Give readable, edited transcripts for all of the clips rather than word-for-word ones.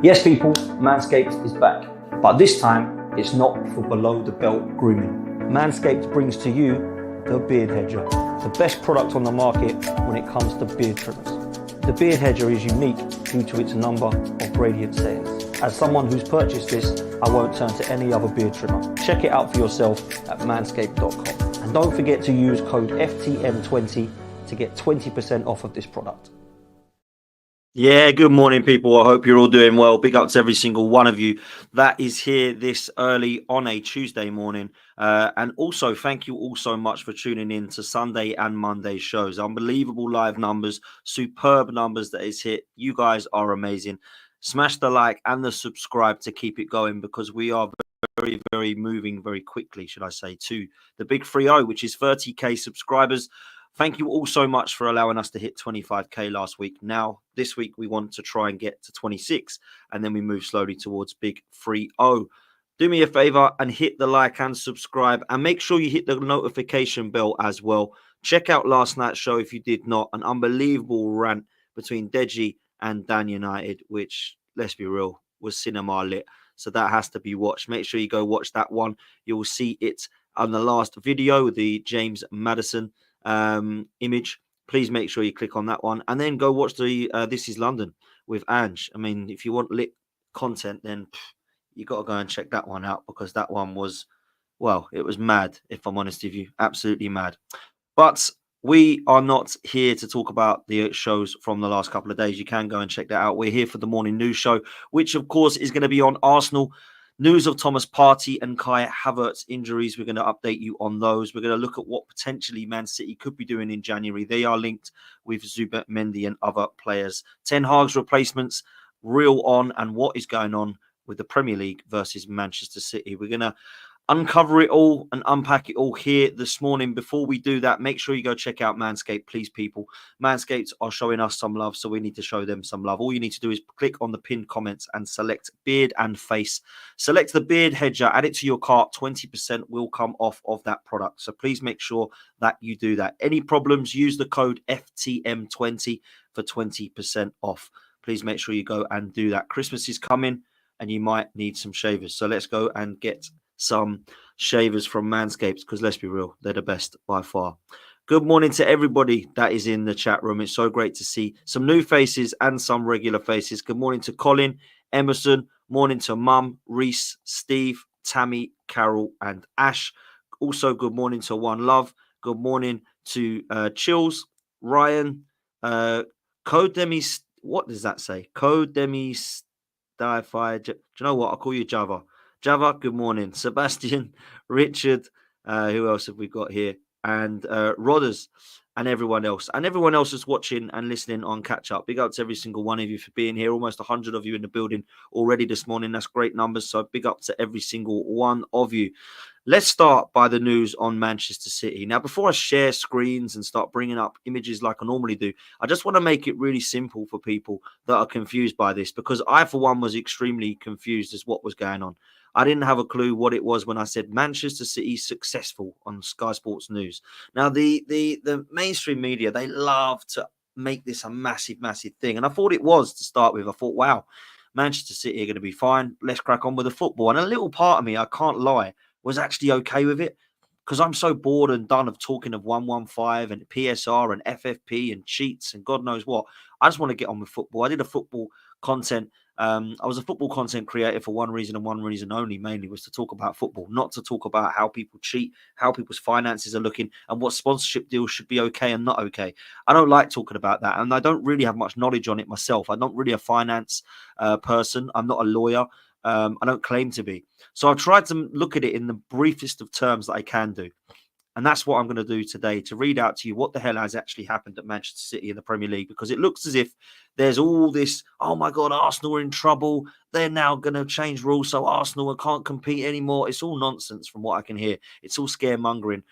Yes, people, Manscaped is back, but this time it's not for below the belt grooming. Manscaped brings to you the Beard Hedger, the best product on the market when it comes to beard trimmers. The Beard Hedger is unique due to its number of gradient settings. As someone who's purchased this, I won't turn to any other beard trimmer. Check it out for yourself at manscaped.com. And don't forget to use code FTM20 to get 20% off of this product. Yeah, good morning, people. I hope you're all doing well. Big up to every single one of you that is here this early on a Tuesday morning. And also, thank you all so much for tuning in to Sunday and Monday shows. Unbelievable live numbers, superb numbers that is hit. You guys are amazing. Smash the like and the subscribe to keep it going, because we are very moving very quickly, should I say, to the big 3-0, which is 30k subscribers. Thank you all so much for allowing us to hit 25k last week. Now, this week, we want to try and get to 26, and then we move slowly towards big 3-0. Do me a favor and hit the like and subscribe, and make sure you hit the notification bell as well. Check out last night's show if you did not. An unbelievable rant between Deji and Dan United, which, let's be real, was cinema lit. So that has to be watched. Make sure you go watch that one. You will see it on the last video, the James Maddison image. Please make sure you click on that one, and then go watch the This Is London with Ange. I mean, if you want lit content, then you got to go and check that one out, because that one was, well, it was mad, if I'm honest with you. Absolutely mad. But we are not here to talk about the shows from the last couple of days. You can go and check that out. We're here for the morning news show, which of course is going to be on Arsenal. News of Thomas Partey and Kai Havertz injuries. We're going to update you on those. We're going to look at what potentially Man City could be doing in January. They are linked with Zubimendi and other players. Ten Hag's replacements, real on, and what is going on with the Premier League versus Manchester City. We're going to uncover it all and unpack it all here this morning. Before we do that, make sure you go check out Manscaped, please, people. Manscaped are showing us some love, so we need to show them some love. All you need to do is click on the pinned comments and select beard and face. Select the Beard Hedger, add it to your cart. 20% will come off of that product. So please make sure that you do that. Any problems, use the code FTM20 for 20% off. Please make sure you go and do that. Christmas is coming and you might need some shavers. So let's go and get some shavers from Manscaped, because let's be real, they're the best by far. Good morning to everybody that is in the chat room. It's so great to see some new faces and some regular faces. Good morning to Colin, Emerson. Morning to Mum, Reese, Steve, Tammy, Carol, and Ash. Also, good morning to One Love. Good morning to Chills, Ryan, Codemis. What does that say? Codemis. Do you know what? I'll call you Java. Java, good morning. Sebastian, Richard, who else have we got here? And Rodders, and everyone else. And everyone else is watching and listening on Catch Up. Big up to every single one of you for being here. Almost 100 of you in the building already this morning. That's great numbers. So big up to every single one of you. Let's start by the news on Manchester City. Now, before I share screens and start bringing up images like I normally do, I just want to make it really simple for people that are confused by this, because I, for one, was extremely confused as what was going on. I didn't have a clue what it was when I said Manchester City successful on Sky Sports News. Now, the mainstream media, they love to make this a massive thing. And I thought it was to start with. I thought, wow, Manchester City are going to be fine. Let's crack on with the football. And a little part of me, I can't lie, was actually okay with it, because I'm so bored and done of talking of 115 and PSR and FFP and cheats and God knows what. I just want to get on with football. I did a football content. I was a football content creator for one reason and one reason only, mainly was to talk about football, not to talk about how people cheat, how people's finances are looking, and what sponsorship deals should be okay and not okay. I don't like talking about that, and I don't really have much knowledge on it myself. I'm not really a finance person. I'm not a lawyer. I don't claim to be. So I've tried to look at it in the briefest of terms that I can do. And that's what I'm going to do today, to read out to you what the hell has actually happened at Manchester City in the Premier League, because it looks as if there's all this, oh my God, Arsenal are in trouble. They're now going to change rules so Arsenal can't compete anymore. It's all nonsense from what I can hear. It's all scaremongering.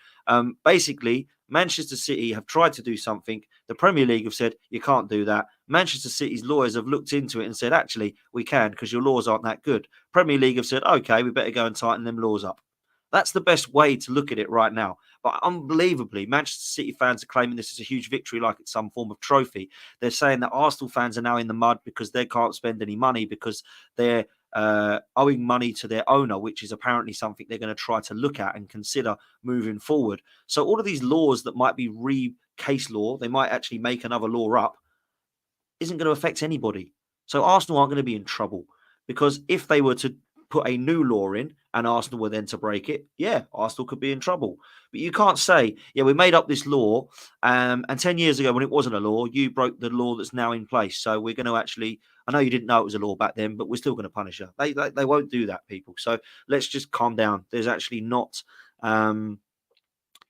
Basically, Manchester City have tried to do something. The Premier League have said, you can't do that. Manchester City's lawyers have looked into it and said, actually, we can, because your laws aren't that good. Premier League have said, okay, we better go and tighten them laws up. That's the best way to look at it right now. But unbelievably, Manchester City fans are claiming this is a huge victory, like it's some form of trophy. They're saying that Arsenal fans are now in the mud because they can't spend any money because they're owing money to their owner, which is apparently something they're going to try to look at and consider moving forward. So all of these laws that might be case law, they might actually make another law up, isn't going to affect anybody. So Arsenal aren't going to be in trouble, because if they were to put a new law in and Arsenal were then to break it, yeah, Arsenal could be in trouble. But you can't say, yeah, we made up this law, and 10 years ago when it wasn't a law, you broke the law that's now in place. So we're going to actually, I know you didn't know it was a law back then, but we're still going to punish you. They won't do that, people. So let's just calm down. There's actually not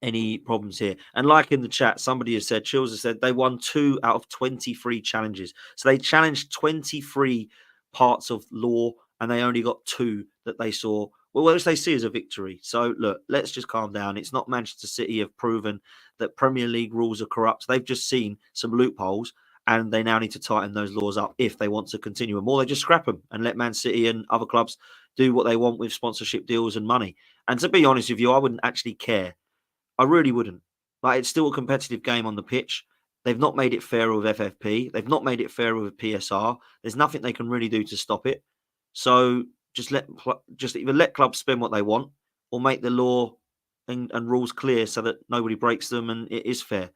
any problems here. And like in the chat, somebody has said, Chills has said, they won 2 out of 23 challenges. So they challenged 23 parts of law and they only got 2 that they saw, well, which they see as a victory. So look, let's just calm down. It's not Manchester City have proven that Premier League rules are corrupt. They've just seen some loopholes and they now need to tighten those laws up if they want to continue them. Or they just scrap them and let Man City and other clubs do what they want with sponsorship deals and money. And to be honest with you, I wouldn't actually care. I really wouldn't. Like, it's still a competitive game on the pitch. They've not made it fair with FFP. They've not made it fair with PSR. There's nothing they can really do to stop it. So just either let clubs spend what they want or make the law and rules clear so that nobody breaks them and it is fair.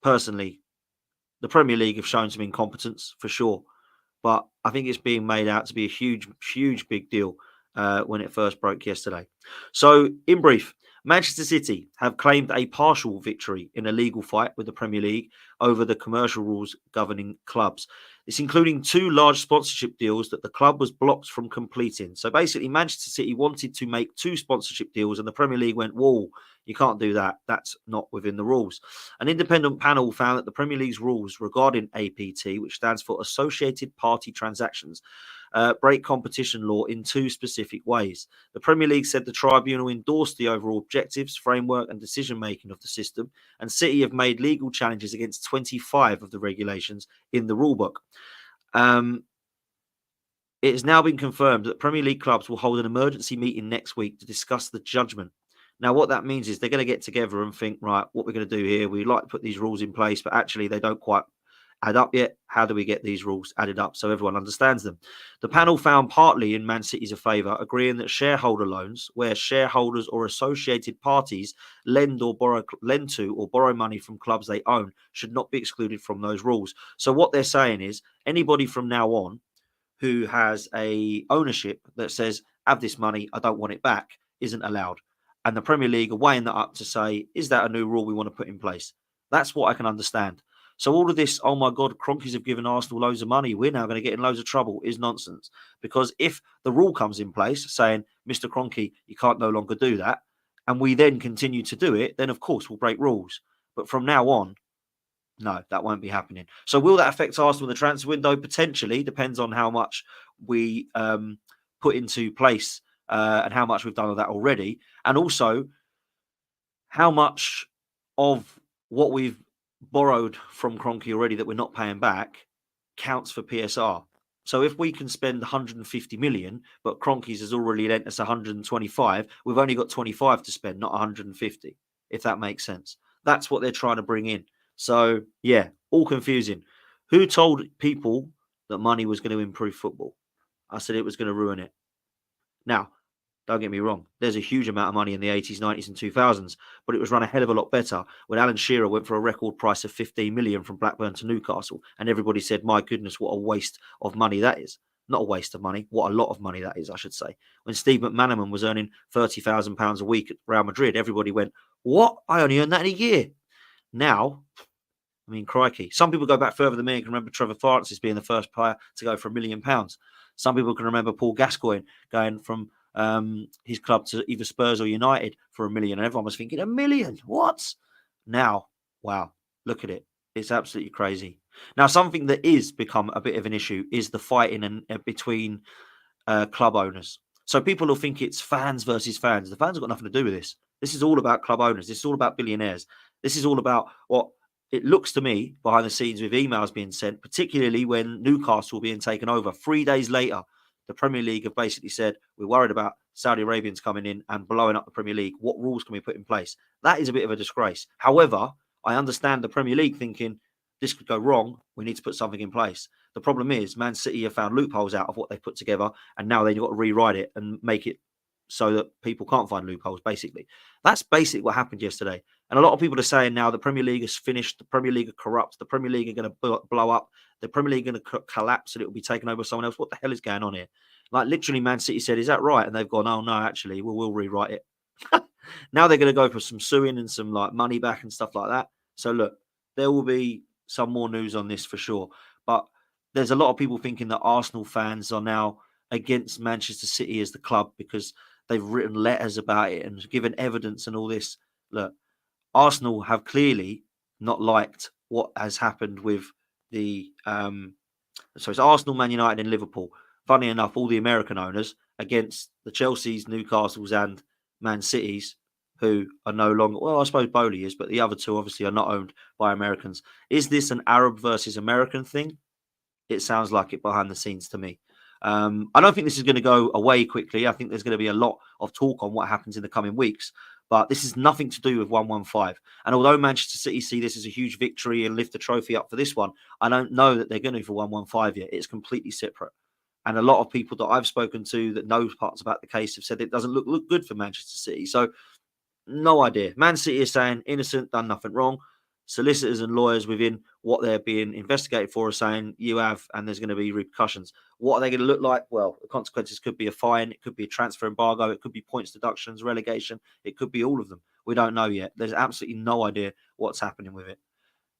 Personally, the Premier League have shown some incompetence for sure, but I think it's being made out to be a huge, huge big deal when it first broke yesterday. So in brief, Manchester City have claimed a partial victory in a legal fight with the Premier League over the commercial rules governing clubs. It's including 2 large sponsorship deals that the club was blocked from completing. So basically, Manchester City wanted to make 2 sponsorship deals and the Premier League went, whoa, you can't do that. That's not within the rules. An independent panel found that the Premier League's rules regarding APT, which stands for Associated Party Transactions, break competition law in 2 specific ways. The Premier League said the tribunal endorsed the overall objectives, framework and decision-making of the system, and City have made legal challenges against 25 of the regulations in the rulebook. It has now been confirmed that Premier League clubs will hold an emergency meeting next week to discuss the judgment. Now, what that means is they're going to get together and think, right, what we're going to do here, we'd like to put these rules in place, but actually they don't quite add up yet. How do we get these rules added up so everyone understands them? The panel found partly in Man City's favour, agreeing that shareholder loans, where shareholders or associated parties lend to or borrow money from clubs they own, should not be excluded from those rules. So what they're saying is anybody from now on who has a ownership that says, have this money, I don't want it back, isn't allowed. And the Premier League are weighing that up to say, is that a new rule we want to put in place? That's what I can understand. So all of this, oh my God, Cronkies have given Arsenal loads of money, we're now going to get in loads of trouble, is nonsense. Because if the rule comes in place saying, Mr. Kroenke, you can't no longer do that, and we then continue to do it, then of course we'll break rules. But from now on, no, that won't be happening. So will that affect Arsenal in the transfer window? Potentially, depends on how much we put into place and how much we've done of that already. And also how much of what we've borrowed from Kroenke already that we're not paying back counts for PSR. So if we can spend 150 million, but Kroenke's has already lent us 125, we've only got 25 to spend, not 150, if that makes sense. That's what they're trying to bring in. So, yeah, all confusing. Who told people that money was going to improve football? I said it was going to ruin it. Now, don't get me wrong, there's a huge amount of money in the 80s, 90s and 2000s, but it was run a hell of a lot better when Alan Shearer went for a record price of 15 million from Blackburn to Newcastle, and everybody said, my goodness, what a waste of money that is. Not a waste of money, what a lot of money that is, I should say. When Steve McManaman was earning £30,000 a week at Real Madrid, everybody went, what? I only earn that in a year. Now, I mean, crikey. Some people go back further than me and can remember Trevor Francis being the first player to go for £1 million. Some people can remember Paul Gascoigne going from his club to either Spurs or United for $1 million. And everyone was thinking, $1 million? What? Now, wow, look at it. It's absolutely crazy. Now, something that is become a bit of an issue is the fighting between club owners. So people will think it's fans versus fans. The fans have got nothing to do with this. This is all about club owners. This is all about billionaires. This is all about what it looks to me behind the scenes with emails being sent, particularly when Newcastle being taken over. 3 days later, the Premier League have basically said, we're worried about Saudi Arabians coming in and blowing up the Premier League. What rules can we put in place? That is a bit of a disgrace. However, I understand the Premier League thinking this could go wrong. We need to put something in place. The problem is Man City have found loopholes out of what they put together, and now they've got to rewrite it and make it so that people can't find loopholes, basically. That's basically what happened yesterday. And a lot of people are saying now the Premier League is finished, the Premier League are corrupt, the Premier League are going to blow up, the Premier League are going to collapse and it will be taken over by someone else. What the hell is going on here? Like, literally, Man City said, is that right? And they've gone, oh, no, actually, we'll rewrite it. Now they're going to go for some suing and some like money back and stuff like that. So, look, there will be some more news on this for sure. But there's a lot of people thinking that Arsenal fans are now against Manchester City as the club because they've written letters about it and given evidence and all this. Look, Arsenal have clearly not liked what has happened with the... so it's Arsenal, Man United and Liverpool. Funny enough, all the American owners against the Chelseas, Newcastles and Man Cities, who are no longer... Well, I suppose Bowley is, but the other two obviously are not owned by Americans. Is this an Arab versus American thing? It sounds like it behind the scenes to me. I don't think this is going to go away quickly. I think there's going to be a lot of talk on what happens in the coming weeks. But this is nothing to do with 115. And although Manchester City see this as a huge victory and lift the trophy up for this one, I don't know that they're going to for 115 yet. It's completely separate. And a lot of people that I've spoken to that know parts about the case have said it doesn't look good for Manchester City. So no idea. Man City is saying innocent, done nothing wrong. Solicitors and lawyers within what they're being investigated for are saying you have, and there's going to be repercussions. What are they going to look like? Well, the consequences could be a fine, it could be a transfer embargo, it could be points deductions, relegation, it could be all of them. We don't know yet. There's absolutely no idea what's happening with it.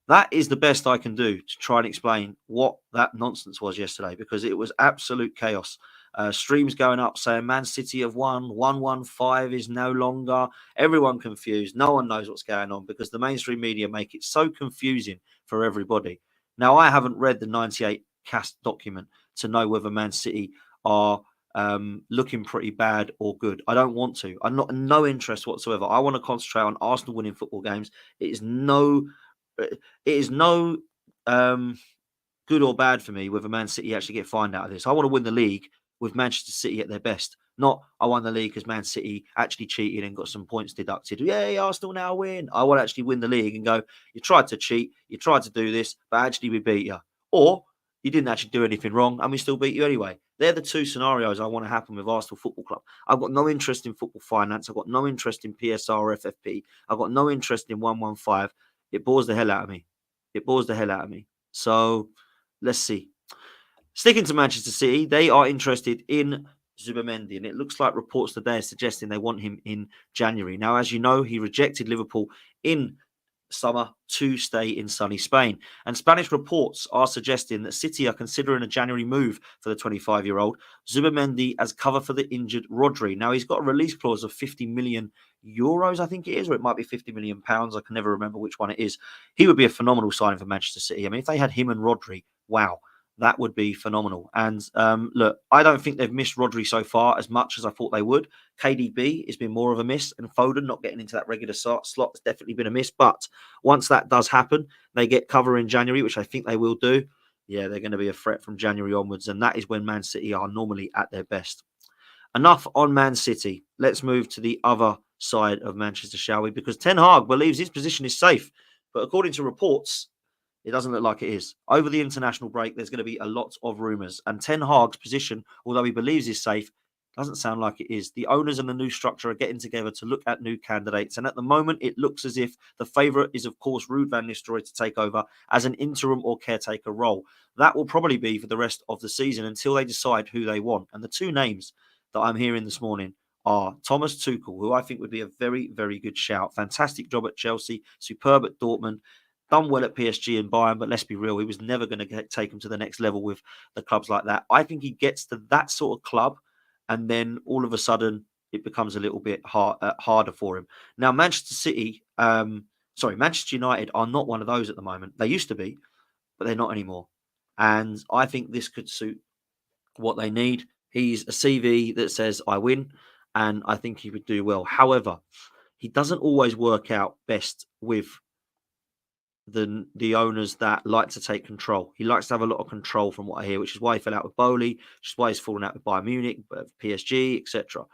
That is the best I can do to try and explain what that nonsense was yesterday, because it was absolute chaos. Streams going up saying Man City have won, 115 is no longer. Everyone confused. No one knows what's going on because the mainstream media make it so confusing for everybody. Now, I haven't read the 98 cast document to know whether Man City are looking pretty bad or good. I don't want to. I'm not no interest whatsoever. I want to concentrate on Arsenal winning football games. It is no good or bad for me whether Man City actually get fined out of this. I want to win the league with Manchester City at their best. Not I won the league because Man City actually cheated and got some points deducted. Yay, Arsenal now win. I want to actually win the league and go, you tried to cheat, you tried to do this, but actually we beat you. Or you didn't actually do anything wrong and we still beat you anyway. They're the two scenarios I want to happen with Arsenal Football Club. I've got no interest in football finance. I've got no interest in PSR or FFP. I've got no interest in 115. It bores the hell out of me. It bores the hell out of me. So let's see. Sticking to Manchester City, they are interested in Zubimendi, and it looks like reports today are suggesting they want him in January. Now, as you know, he rejected Liverpool in summer to stay in sunny Spain. And Spanish reports are suggesting that City are considering a January move for the 25-year-old Zubimendi as cover for the injured Rodri. Now, he's got a release clause of 50 million euros, I think it is, or it might be 50 million pounds. I can never remember which one it is. He would be a phenomenal signing for Manchester City. I mean, if they had him and Rodri, wow. That would be phenomenal. And look, I don't think they've missed Rodri so far as much as I thought they would. KDB has been more of a miss, and Foden not getting into that regular slot has definitely been a miss. But once that does happen, they get cover in January, which I think they will do. Yeah, they're going to be a threat from January onwards, and that is when Man City are normally at their best. Enough on Man City. Let's move to the other side of Manchester, shall we? Because Ten Hag believes his position is safe. But according to reports, it doesn't look like it is. Over the international break, there's going to be a lot of rumours. And Ten Hag's position, although he believes is safe, doesn't sound like it is. The owners and the new structure are getting together to look at new candidates. And at the moment, it looks as if the favourite is, of course, Ruud van Nistelrooy to take over as an interim or caretaker role. That will probably be for the rest of the season until they decide who they want. And the two names that I'm hearing this morning are Thomas Tuchel, who I think would be a very, very good shout. Fantastic job at Chelsea, superb at Dortmund. Done well at PSG and Bayern, but let's be real, he was never going to take him to the next level with the clubs like that. I think he gets to that sort of club, and then all of a sudden it becomes a little bit harder for him. Now, Manchester United are not one of those at the moment. They used to be, but they're not anymore. And I think this could suit what they need. He's a CV that says, I win, and I think he would do well. However, he doesn't always work out best with the owners that like to take control. He likes to have a lot of control from what I hear, which is why he fell out with Bowley, which is why he's fallen out with Bayern Munich, PSG, etc.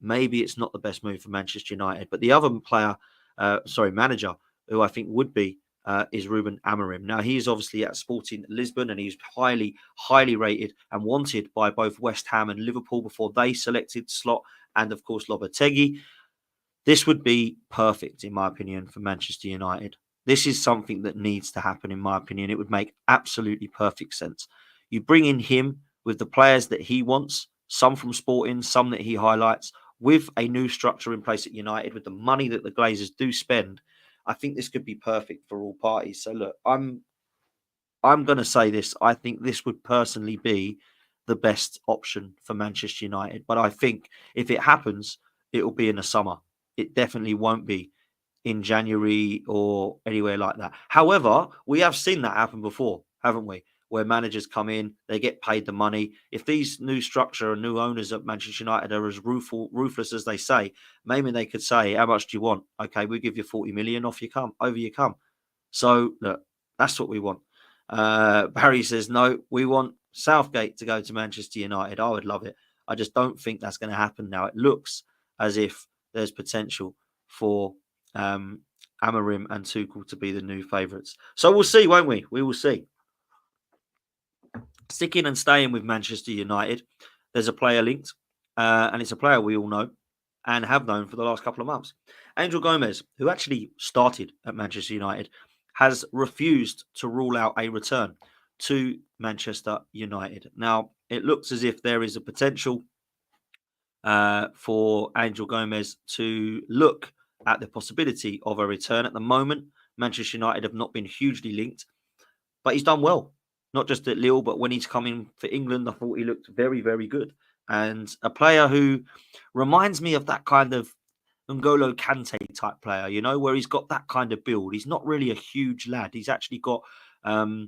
maybe it's not the best move for Manchester United. But the other manager who I think would be is Ruben Amorim. Now, he's obviously at Sporting Lisbon, and he's highly, highly rated and wanted by both West Ham and Liverpool before they selected Slot and, of course, Lopetegui. This would be perfect, in my opinion, for Manchester United. This is something that needs to happen, in my opinion. It would make absolutely perfect sense. You bring in him with the players that he wants, some from Sporting, some that he highlights, with a new structure in place at United, with the money that the Glazers do spend. I think this could be perfect for all parties. So look, I'm going to say this. I think this would personally be the best option for Manchester United. But I think if it happens, it will be in the summer. It definitely won't be in January or anywhere like that. However, we have seen that happen before, haven't we? Where managers come in, they get paid the money. If these new structure and new owners at Manchester United are as ruthless as they say, maybe they could say, how much do you want? Okay, we'll give you 40 million, over you come. So, look, that's what we want. Barry says, no, we want Southgate to go to Manchester United. I would love it. I just don't think that's going to happen now. It looks as if there's potential for Amorim and Tuchel to be the new favourites. So we'll see, won't we? We will see. Sticking and staying with Manchester United, there's a player linked, and it's a player we all know and have known for the last couple of months. Angel Gomez, who actually started at Manchester United, has refused to rule out a return to Manchester United. Now, it looks as if there is a potential for Angel Gomez to look at the possibility of a return. At the moment, Manchester United have not been hugely linked, but he's done well. Not just at Lille, but when he's come in for England, I thought he looked very, very good. And a player who reminds me of that kind of N'Golo Kante type player, you know, where he's got that kind of build. He's not really a huge lad. He's actually got, not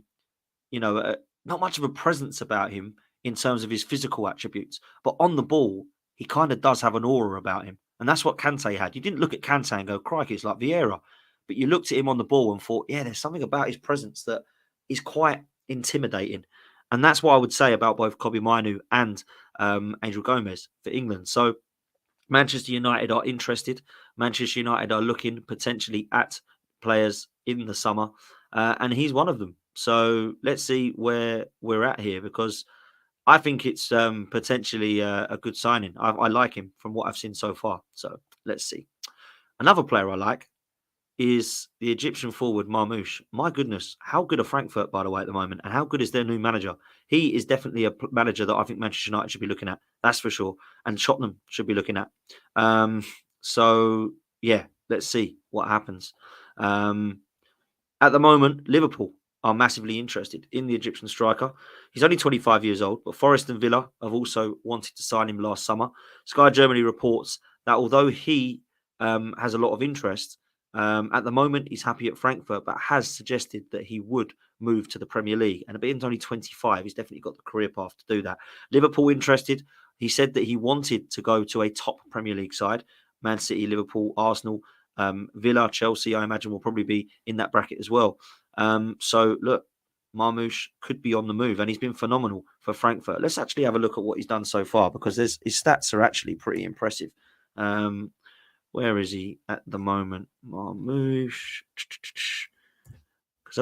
much of a presence about him in terms of his physical attributes. But on the ball, he kind of does have an aura about him. And that's what Kante had. You didn't look at Kante and go, crikey, it's like Vieira. But you looked at him on the ball and thought, yeah, there's something about his presence that is quite intimidating. And that's what I would say about both Kobbie Mainoo and Angel Gomez for England. So Manchester United are interested. Manchester United are looking potentially at players in the summer. And he's one of them. So let's see where we're at here, because I think it's potentially a good signing. I like him from what I've seen so far. So let's see. Another player I like is the Egyptian forward Marmoush. My goodness, how good are Frankfurt, by the way, at the moment, and how good is their new manager? He is definitely a manager that I think Manchester United should be looking at. That's for sure. And Tottenham should be looking at. So, yeah, let's see what happens. At the moment, Liverpool are massively interested in the Egyptian striker. He's only 25 years old, but Forest and Villa have also wanted to sign him last summer. Sky Germany reports that although he has a lot of interest, at the moment he's happy at Frankfurt, but has suggested that he would move to the Premier League. And being only 25, he's definitely got the career path to do that. Liverpool interested. He said that he wanted to go to a top Premier League side. Man City, Liverpool, Arsenal, Villa, Chelsea, I imagine will probably be in that bracket as well. So look, Marmoush could be on the move, and he's been phenomenal for Frankfurt. Let's actually have a look at what he's done so far, because his stats are actually pretty impressive. Where is he at the moment? Marmoush. Because I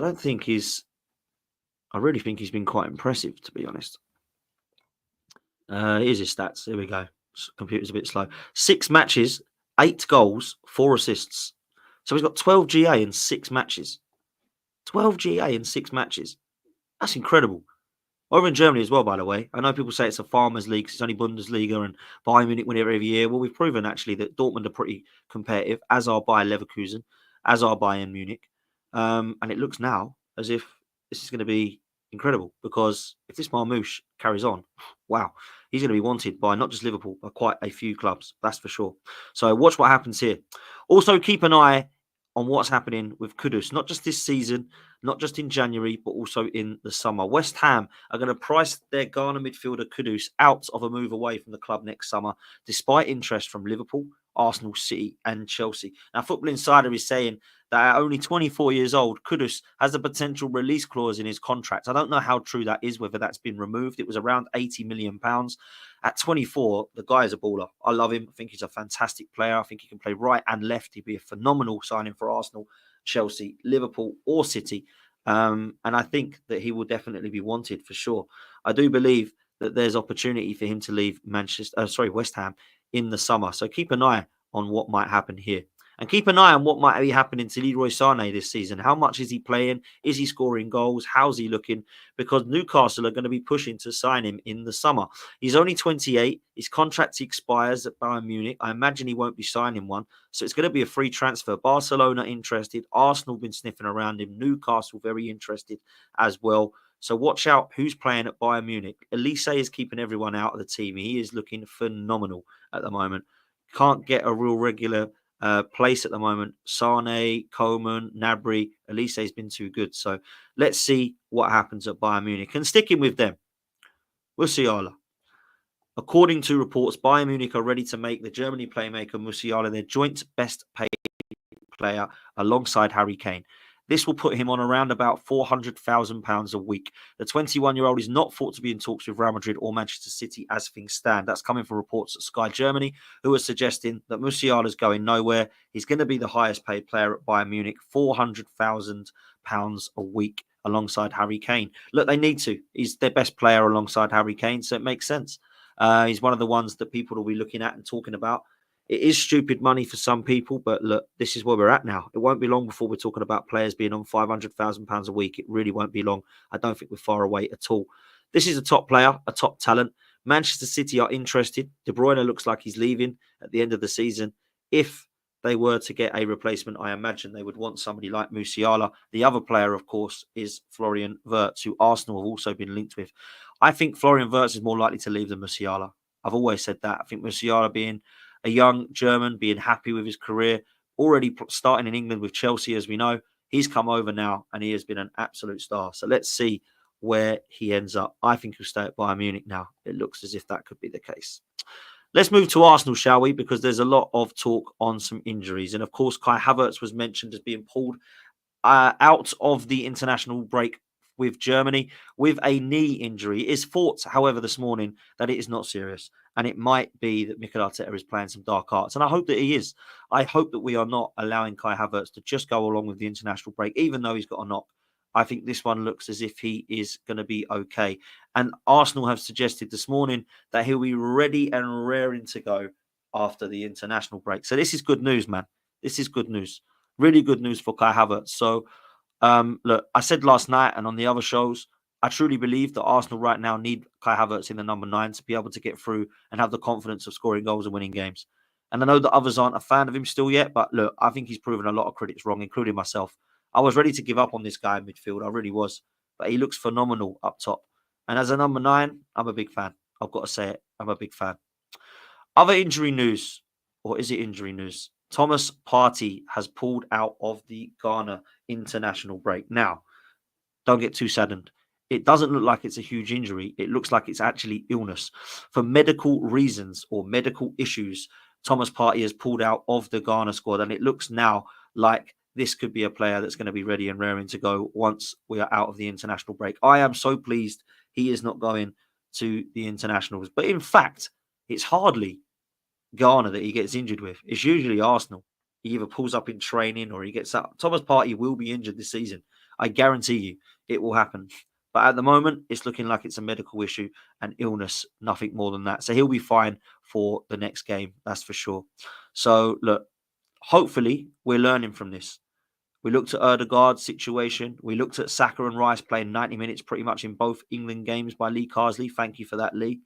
really think he's been quite impressive, to be honest. Here's his stats. Here we go. Computer's a bit slow. 6 matches, 8 goals, 4 assists. So he's got 12 GA in 6 matches. 12 GA in 6 matches. That's incredible. Over in Germany as well, by the way. I know people say it's a farmers' league, it's only Bundesliga and Bayern Munich win it every year. Well, we've proven actually that Dortmund are pretty competitive, as are Bayer Leverkusen, as are Bayern Munich. And it looks now as if this is going to be incredible, because if this Marmoush carries on, wow, he's going to be wanted by not just Liverpool, but quite a few clubs, that's for sure. So watch what happens here. Also, keep an eye on what's happening with Kudus, not just this season, not just in January, but also in the summer. West Ham are going to price their Ghana midfielder Kudus out of a move away from the club next summer, despite interest from Liverpool, Arsenal, City and Chelsea. Now, Football Insider is saying that at only 24 years old, Kudus has a potential release clause in his contract. I don't know how true that is, whether that's been removed. It was around £80 million. At 24, the guy is a baller. I love him. I think he's a fantastic player. I think he can play right and left. He'd be a phenomenal signing for Arsenal, Chelsea, Liverpool or City. And I think that he will definitely be wanted for sure. I do believe that there's opportunity for him to leave West Ham in the summer. So keep an eye on what might happen here. And keep an eye on what might be happening to Leroy Sané this season. How much is he playing? Is he scoring goals? How's he looking? Because Newcastle are going to be pushing to sign him in the summer. He's only 28. His contract expires at Bayern Munich. I imagine he won't be signing one. So it's going to be a free transfer. Barcelona interested. Arsenal been sniffing around him. Newcastle very interested as well. So watch out who's playing at Bayern Munich. Elise is keeping everyone out of the team. He is looking phenomenal at the moment. Can't get a real regular place at the moment. Sane, Coman, Gnabry, Elise has been too good. So let's see what happens at Bayern Munich. And sticking with them, Musiala. According to reports, Bayern Munich are ready to make the Germany playmaker Musiala their joint best paid player alongside Harry Kane. This will put him on around about £400,000 a week. The 21-year-old is not thought to be in talks with Real Madrid or Manchester City as things stand. That's coming from reports at Sky Germany, who are suggesting that Musiala is going nowhere. He's going to be the highest paid player at Bayern Munich, £400,000 a week alongside Harry Kane. Look, they need to. He's their best player alongside Harry Kane, so it makes sense. He's one of the ones that people will be looking at and talking about. It is stupid money for some people, but look, this is where we're at now. It won't be long before we're talking about players being on £500,000 a week. It really won't be long. I don't think we're far away at all. This is a top player, a top talent. Manchester City are interested. De Bruyne looks like he's leaving at the end of the season. If they were to get a replacement, I imagine they would want somebody like Musiala. The other player, of course, is Florian Wirtz, who Arsenal have also been linked with. I think Florian Wirtz is more likely to leave than Musiala. I've always said that. I think Musiala being a young German, being happy with his career, already starting in England with Chelsea, as we know. He's come over now and he has been an absolute star. So let's see where he ends up. I think he'll stay at Bayern Munich now. It looks as if that could be the case. Let's move to Arsenal, shall we? Because there's a lot of talk on some injuries. And of course, Kai Havertz was mentioned as being pulled out of the international break with Germany with a knee injury. It is thought, however, this morning that it is not serious. And it might be that Mikel Arteta is playing some dark arts. And I hope that he is. I hope that we are not allowing Kai Havertz to just go along with the international break, even though he's got a knock. I think this one looks as if he is going to be okay. And Arsenal have suggested this morning that he'll be ready and raring to go after the international break. So this is good news, man. This is good news. Really good news for Kai Havertz. So, look, I said last night and on the other shows, I truly believe that Arsenal right now need Kai Havertz in the number 9 to be able to get through and have the confidence of scoring goals and winning games. And I know that others aren't a fan of him still yet, but look, I think he's proven a lot of critics wrong, including myself. I was ready to give up on this guy in midfield. I really was. But he looks phenomenal up top. And as a number 9, I'm a big fan. I've got to say it. I'm a big fan. Other injury news, or is it injury news? Thomas Partey has pulled out of the Ghana international break. Now, don't get too saddened. It doesn't look like it's a huge injury. It looks like it's actually illness. For medical reasons or medical issues, Thomas Partey has pulled out of the Ghana squad. And it looks now like this could be a player that's going to be ready and raring to go once we are out of the international break. I am so pleased he is not going to the internationals. But in fact, it's hardly Ghana that he gets injured with. It's usually Arsenal. He either pulls up in training or he gets out. Thomas Partey will be injured this season. I guarantee you it will happen. But at the moment, it's looking like it's a medical issue and illness, nothing more than that. So he'll be fine for the next game, that's for sure. So look, hopefully we're learning from this. We looked at Ødegaard's situation. We looked at Saka and Rice playing 90 minutes pretty much in both England games by Lee Carsley. Thank you for that, Lee.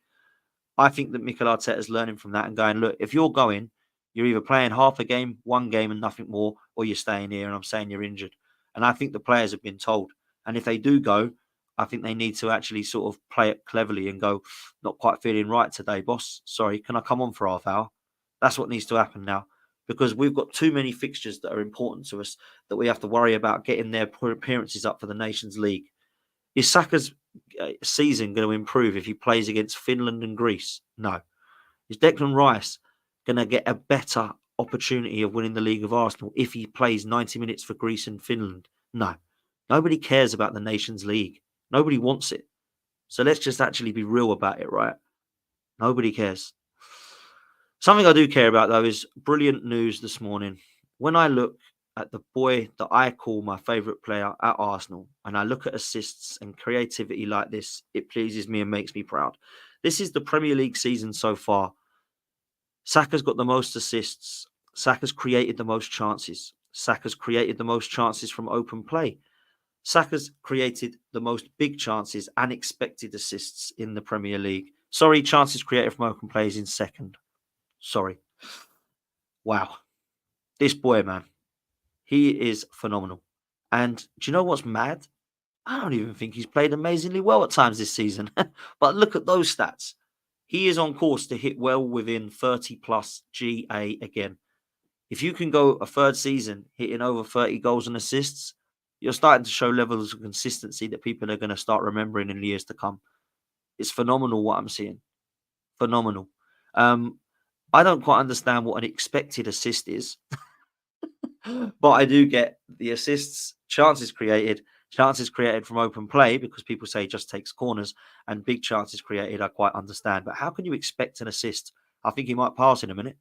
I think that Mikel Arteta is learning from that and going, look, if you're going, you're either playing half a game, one game and nothing more, or you're staying here and I'm saying you're injured. And I think the players have been told. And if they do go, I think they need to actually sort of play it cleverly and go, not quite feeling right today, boss. Sorry, can I come on for half hour? That's what needs to happen now. Because we've got too many fixtures that are important to us that we have to worry about getting their appearances up for the Nations League. Is Saka's season going to improve if he plays against Finland and Greece? No. Is Declan Rice going to get a better opportunity of winning the league of Arsenal if he plays 90 minutes for Greece and Finland? No. Nobody cares about the Nations League. Nobody wants it. So let's just actually be real about it, right? Nobody cares. Something I do care about, though, is brilliant news this morning. When I look at the boy that I call my favourite player at Arsenal, and I look at assists and creativity like this, it pleases me and makes me proud. This is the Premier League season so far. Saka's got the most assists. Saka's created the most chances. Saka's created the most chances from open play. Saka's created the most big chances and expected assists in the Premier League. Sorry, chances created from open play is in second. Sorry. Wow. This boy, man, he is phenomenal. And do you know what's mad? I don't even think he's played amazingly well at times this season. But look at those stats. He is on course to hit well within 30 plus GA again. If you can go a third season hitting over 30 goals and assists, you're starting to show levels of consistency that people are going to start remembering in the years to come. It's phenomenal what I'm seeing. Phenomenal. I don't quite understand what an expected assist is, but I do get the assists, chances created from open play, because people say he just takes corners, and big chances created I quite understand. But how can you expect an assist? I think he might pass in a minute.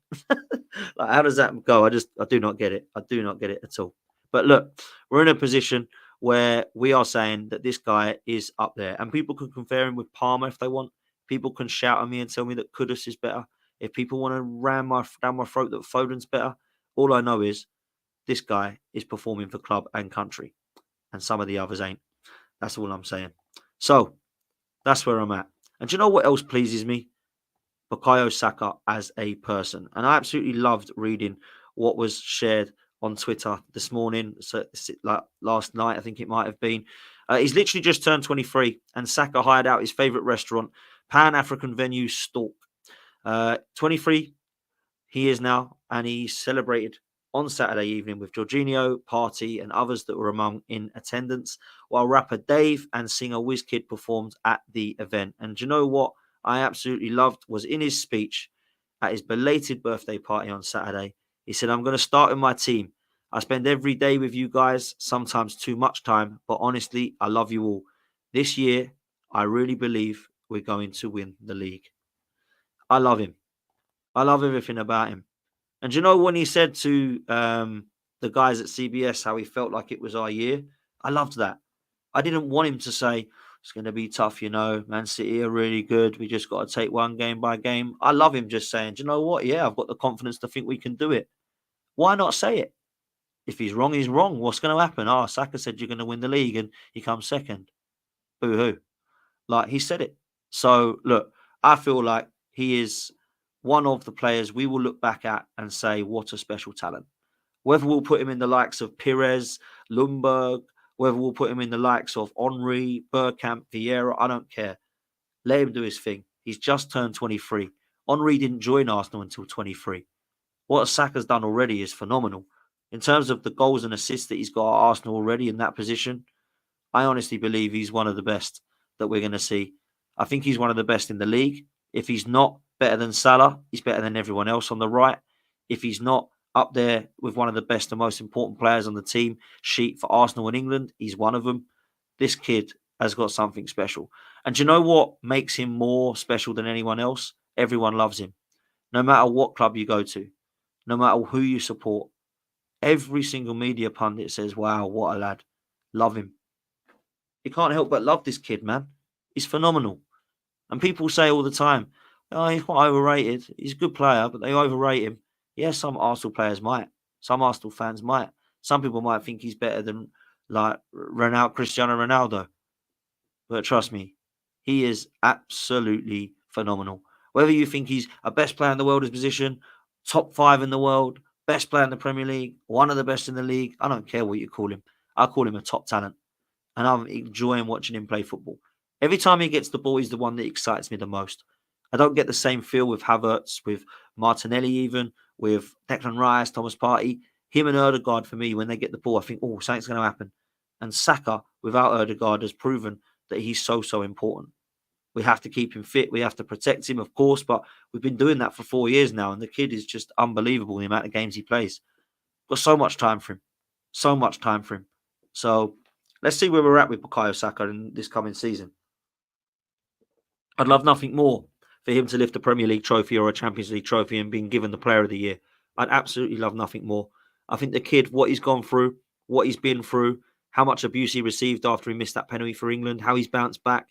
Like, how does that go? I do not get it. I do not get it at all. But look, we're in a position where we are saying that this guy is up there, and people can compare him with Palmer if they want. People can shout at me and tell me that Kudus is better. If people want to ram down my throat that Foden's better, all I know is this guy is performing for club and country, and some of the others ain't. That's all I'm saying. So that's where I'm at. And do you know what else pleases me? Bukayo Saka as a person. And I absolutely loved reading what was shared on Twitter this morning. So like last night, I think it might have been. He's literally just turned 23, and Saka hired out his favourite restaurant, Pan-African venue Stalk. 23 he is now, and he celebrated on Saturday evening with Jorginho, Partey, and others that were among in attendance, while rapper Dave and singer Wizkid performed at the event. And do you know what I absolutely loved was in his speech at his belated birthday party on Saturday, he said, "I'm going to start with my team. I spend every day with you guys, sometimes too much time, but honestly, I love you all. This year, I really believe we're going to win the league." I love him. I love everything about him. And do you know when he said to the guys at CBS how he felt like it was our year? I loved that. I didn't want him to say, it's going to be tough, you know. Man City are really good. We just got to take one game by game. I love him just saying, do you know what? Yeah, I've got the confidence to think we can do it. Why not say it? If he's wrong, he's wrong. What's going to happen? Oh, Saka said you're going to win the league and he comes second. Boo-hoo. Like, he said it. So, look, I feel like he is one of the players we will look back at and say, what a special talent. Whether we'll put him in the likes of Pires, Lundberg, whether we'll put him in the likes of Henry, Bergkamp, Vieira, I don't care. Let him do his thing. He's just turned 23. Henry didn't join Arsenal until 23. What Saka's done already is phenomenal. In terms of the goals and assists that he's got at Arsenal already in that position, I honestly believe he's one of the best that we're going to see. I think he's one of the best in the league. If he's not better than Salah, he's better than everyone else on the right. If he's not up there with one of the best and most important players on the team sheet for Arsenal and England, he's one of them. This kid has got something special. And do you know what makes him more special than anyone else? Everyone loves him. No matter what club you go to, no matter who you support, every single media pundit says, wow, what a lad. Love him. You can't help but love this kid, man. He's phenomenal. And people say all the time, oh, he's quite overrated. He's a good player, but they overrate him. Yes, some Arsenal players might. Some Arsenal fans might. Some people might think he's better than like Cristiano Ronaldo. But trust me, he is absolutely phenomenal. Whether you think he's a best player in the world in his position, top 5 in the world, best player in the Premier League, one of the best in the league, I don't care what you call him. I call him a top talent. And I'm enjoying watching him play football. Every time he gets the ball, he's the one that excites me the most. I don't get the same feel with Havertz, with Martinelli even, with Declan Rice, Thomas Partey. Him and Ødegaard, for me, when they get the ball, I think, oh, something's going to happen. And Saka, without Ødegaard, has proven that he's so important. We have to keep him fit. We have to protect him, of course, but we've been doing that for 4 years now, and the kid is just unbelievable, the amount of games he plays. Got so much time for him. So much time for him. So let's see where we're at with Bukayo Saka in this coming season. I'd love nothing more for him to lift a Premier League trophy or a Champions League trophy and being given the Player of the Year. I'd absolutely love nothing more. I think the kid, what he's gone through, what he's been through, how much abuse he received after he missed that penalty for England, how he's bounced back,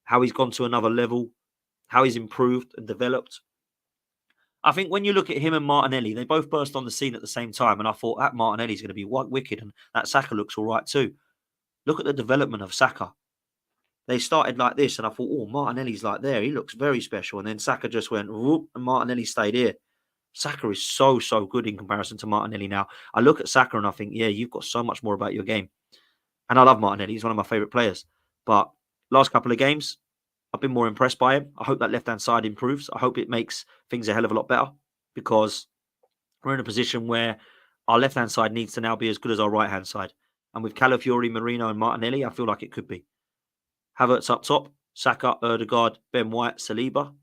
how he's gone to another level, how he's improved and developed. I think when you look at him and Martinelli, they both burst on the scene at the same time, and I thought that Martinelli's going to be wicked, and that Saka looks all right too. Look at the development of Saka. They started like this, and I thought, oh, Martinelli's like there. He looks very special. And then Saka just went, whoop, and Martinelli stayed here. Saka is so good in comparison to Martinelli now. I look at Saka and I think, yeah, you've got so much more about your game. And I love Martinelli. He's one of my favourite players. But last couple of games, I've been more impressed by him. I hope that left-hand side improves. I hope it makes things a hell of a lot better, because we're in a position where our left-hand side needs to now be as good as our right-hand side. And with Calafiori, Marino and Martinelli, I feel like it could be. Havertz up top, Saka, Ødegaard, Ben White, Saliba.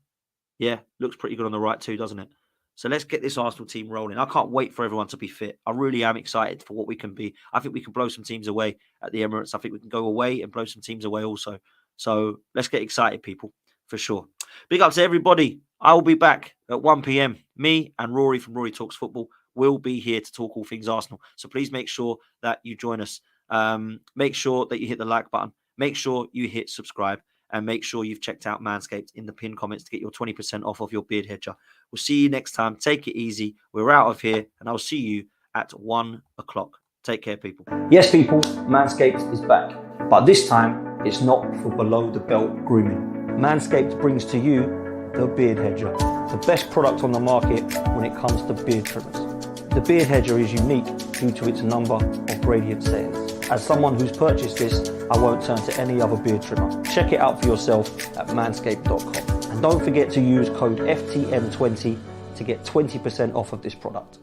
Yeah, looks pretty good on the right too, doesn't it? So let's get this Arsenal team rolling. I can't wait for everyone to be fit. I really am excited for what we can be. I think we can blow some teams away at the Emirates. I think we can go away and blow some teams away also. So let's get excited, people, for sure. Big up to everybody. I will be back at 1 p.m. Me and Rory from Rory Talks Football will be here to talk all things Arsenal. So please make sure that you join us. Make sure that you hit the like button. Make sure you hit subscribe. And make sure you've checked out Manscaped in the pinned comments to get your 20% off of your beard hedger. We'll see you next time. Take it easy. We're out of here, and I'll see you at 1 o'clock. Take care, people. Yes, people, Manscaped is back. But this time, it's not for below-the-belt grooming. Manscaped brings to you the Beard Hedger, the best product on the market when it comes to beard trimmers. The Beard Hedger is unique due to its number of gradient settings. As someone who's purchased this, I won't turn to any other beard trimmer. Check it out for yourself at manscaped.com. And don't forget to use code FTM20 to get 20% off of this product.